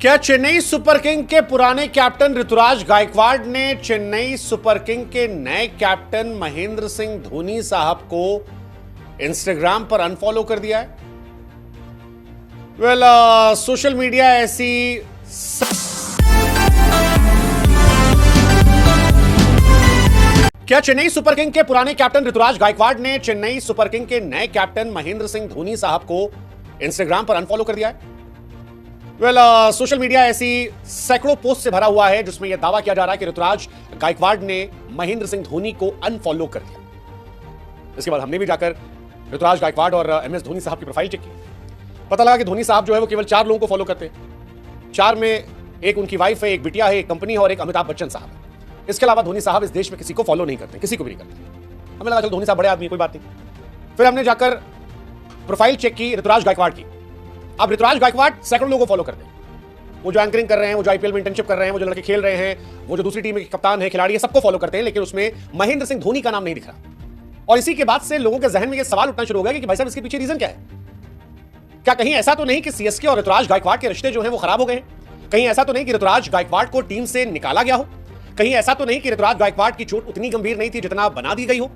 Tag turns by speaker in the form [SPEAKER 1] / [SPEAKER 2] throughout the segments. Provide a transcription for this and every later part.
[SPEAKER 1] क्या Chennai super king के पुराने कैप्टन ऋतुराज गायकवाड़ ने चेन्नई सुपर किंग के नए कैप्टन महेंद्र सिंह धोनी साहब को इंस्टाग्राम पर अनफॉलो कर दिया है? सोशल मीडिया ऐसी क्या चेन्नई सुपर किंग के पुराने कैप्टन ऋतुराज गायकवाड़ ने चेन्नई सुपर किंग के नए कैप्टन महेंद्र सिंह धोनी साहब को इंस्टाग्राम पर अनफॉलो कर दिया है? सोशल मीडिया ऐसी सैकड़ों पोस्ट से भरा हुआ है जिसमें यह दावा किया जा रहा है कि ऋतुराज गायकवाड़ ने महेंद्र सिंह धोनी को अनफॉलो कर दिया। इसके बाद हमने भी जाकर ऋतुराज गायकवाड़ और एमएस धोनी साहब की प्रोफाइल चेक की। पता लगा कि धोनी साहब जो है वो केवल 4 लोगों को फॉलो करते हैं। 4 में एक उनकी वाइफ है, एक बिटिया है, एक कंपनी है और एक अमिताभ बच्चन साहब है। इसके अलावा धोनी साहब इस देश में किसी को फॉलो नहीं करते, किसी को भी नहीं करते। हमें लगा चलो धोनी साहब बड़े आदमी, कोई बात नहीं। फिर हमने जाकर प्रोफाइल चेक की ऋतुराज गायकवाड़ की। अब ऋतुराज गायकवाड़ सैकड़ों लोगों को फॉलो करते हैं। वो जो एंकरिंग कर रहे हैं, वो जो आईपीएल में इंटर्नशिप कर रहे हैं, वो जो लड़के खेल रहे हैं, वो जो दूसरी टीम के कप्तान है, खिलाड़ी है, सबको फॉलो करते हैं, लेकिन उसमें महेंद्र सिंह धोनी का नाम नहीं दिख रहा। और इसी के बाद से लोगों के जहन में ये सवाल उठना शुरू हो गया कि भाई साहब इसके पीछे रीजन क्या है? क्या कहीं ऐसा तो नहीं कि सीएसके और ऋतुराज गायकवाड़ के रिश्ते जो हैं वो खराब हो गए? कहीं ऐसा तो नहीं कि ऋतुराज गायकवाड़ को टीम से निकाला गया हो? कहीं ऐसा तो नहीं कि ऋतुराज गायकवाड़ की चोट उतनी गंभीर नहीं थी जितना बना दी गई हो?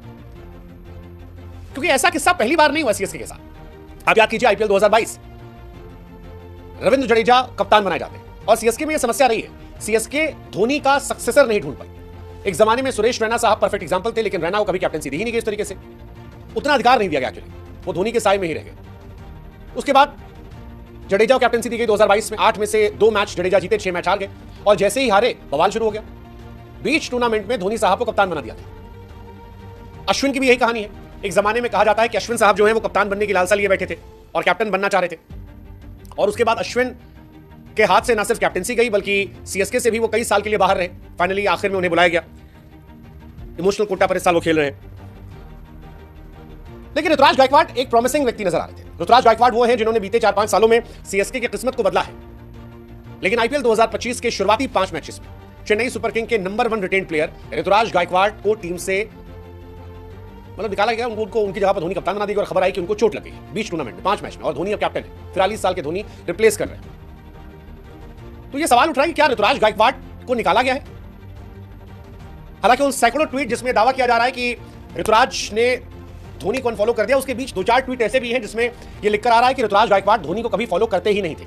[SPEAKER 1] क्योंकि ऐसा किस्सा पहली बार नहीं हुआ सीएसके के साथ। आप याद कीजिए आईपीएल 2022, रविंद्र जडेजा कप्तान बनाए जाते हैं और सीएसके में यह समस्या रही है, सीएसके धोनी का सक्सेसर नहीं ढूंढ पाई। एक जमाने में सुरेश रैना साहब परफेक्ट एग्जांपल थे, लेकिन रैना को कभी कैप्टनसी दी ही नहीं गई इस तरीके से, उतना अधिकार नहीं दिया गया एक्चुअली, वो धोनी के साए में ही रह गए। उसके बाद जडेजा को कैप्टनसी दी गई 2022 में। 8 में से 2 मैच जडेजा जीते, 6 मैच हार गए और जैसे ही हारे बवाल शुरू हो गया। बीच टूर्नामेंट में धोनी साहब को कप्तान बना दिया था। अश्विन की भी यही कहानी है। एक जमाने में कहा जाता है कि अश्विन साहब जो है वो कप्तान बनने की लालसा लिए बैठे थे और कैप्टन बनना चाह रहे थे, और उसके बाद अश्विन के हाथ से ना सिर्फ कैप्टनसी गई बल्कि सीएसके से भी वो कई साल के लिए बाहर रहे। फाइनली आखिर में उन्हें बुलाया गया। इमोशनल कोटा पर इस साल वो खेल रहे हैं। लेकिन ऋतुराज गायकवाड़ एक प्रॉमिसिंग व्यक्ति नजर आ रहे थे। ऋतुराज गायकवाड़ वो हैं जिन्होंने बीते 4-5 सालों में सीएसके की किस्मत को बदला है। लेकिन आईपीएल 2025 के शुरुआती 5 मैचेस में चेन्नई सुपर किंग के number 1 retain player Ruturaj Gaikwad को टीम से निकाला गया। उनको उनकी जगह पर धोनी कप्तान बना दी और खबर आई कि उनको चोट लग गई बीच टूर्नामेंट में 5 मैच में, और धोनी अब कैप्टन है। 43 साल के धोनी रिप्लेस कर रहे हैं। तो यह सवाल उठ रहा है कि क्या ऋतुराज गायकवाड़ को निकाला गया है? हालांकि उन सैकड़ों ट्वीट जिसमें दावा किया जा रहा है कि ऋतुराज ने धोनी को अनफॉलो कर दिया, उसके बीच 2-4 ट्वीट ऐसे भी हैं जिसमें यह लिखकर आ रहा है कि ऋतुराज गायकवाड़ धोनी को कभी फॉलो करते ही नहीं थे।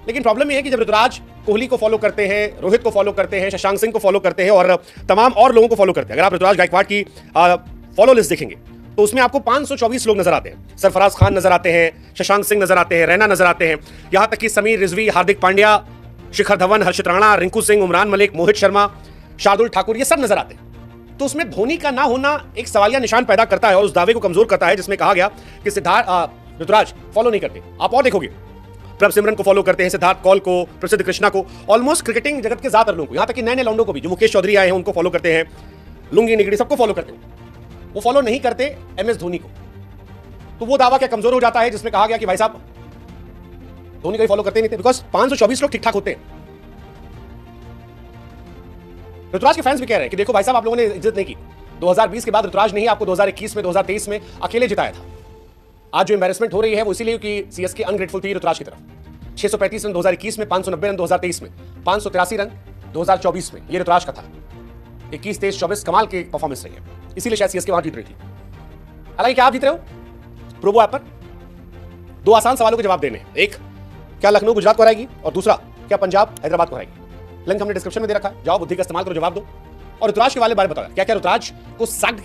[SPEAKER 1] लेकिन प्रॉब्लम यह है कि जब ऋतुराज कोहली को फॉलो करते हैं, रोहित को फॉलो करते हैं, शशांक सिंह को फॉलो करते हैं और तमाम और लोगों को फॉलो करते हैं, अगर आप ऋतुराज गायकवाड़ की फॉलो लिस्ट देखेंगे तो उसमें आपको 524 लोग नजर आते हैं। सरफराज खान नजर आते हैं, शशांक सिंह नजर आते हैं, रैना नजर आते हैं, यहां तक कि समीर रिजवी, हार्दिक पांड्या, शिखर धवन, हर्षित राणा, रिंकू सिंह, उमरान मलिक, मोहित शर्मा, शार्दुल ठाकुर, ये सब नजर आते हैं। तो उसमें धोनी का ना होना एक सवालिया निशान पैदा करता है और उस दावे को कमजोर करता है जिसमें कहा गया कि ऋतुराज फॉलो नहीं करते। आप और देखोगे प्रभ सिमरन को फॉलो करते हैं, सिद्धार्थ कौल को, प्रसिद्ध कृष्णा को, ऑलमोस्ट क्रिकेटिंग जगत के ज्यादातर लोगों को, यहां तक कि नए लौंडों को भी, जो मुकेश चौधरी आए हैं उनको फॉलो करते हैं, लुंगी निगड़ी सबको फॉलो करते हैं। वो फॉलो नहीं करते एमएस धोनी को। तो वो दावा क्या कमजोर हो जाता है जिसमें कहा गया कि भाई साहब धोनी को फॉलो करते नहीं थे, बिकॉज 524 लोग ठीक ठाक होते हैं। ऋतुराज के फैंस भी कह रहे हैं कि देखो भाई साहब आप लोगों ने इज्जत नहीं की। 2020 के बाद ऋतुराज ने ही आपको 2021 में, 2023 में अकेले जिताया था। आज जो एम्बैरेसमेंट हो रही है वो इसीलिए कि सीएसके अनग्रेटफुल थी ऋतुराज की तरफ। 635 रन 2021 में, 590 रन 2023 में, 583 रन 2024 में, ये ऋतुराज का था। 21, 23, 24 कमाल की परफॉर्मेंस रही है, इसीलिए शायद सीएसके वहां जीत रही थी। हालांकि क्या आप जीत रहे हो? प्रोबो ऐप पर 2 आसान सवालों के जवाब देने हैं। एक, क्या लखनऊ गुजरात को हराएगी? और दूसरा, क्या पंजाब हैदराबाद को हराएगी? लिंक हमने डिस्क्रिप्शन में दे रखा है, जाओ बुद्धि का इस्तेमाल करो, जवाब दो। और ऋतुराज के बारे में बताओ, क्या क्या ऋतुराज को सैक्ड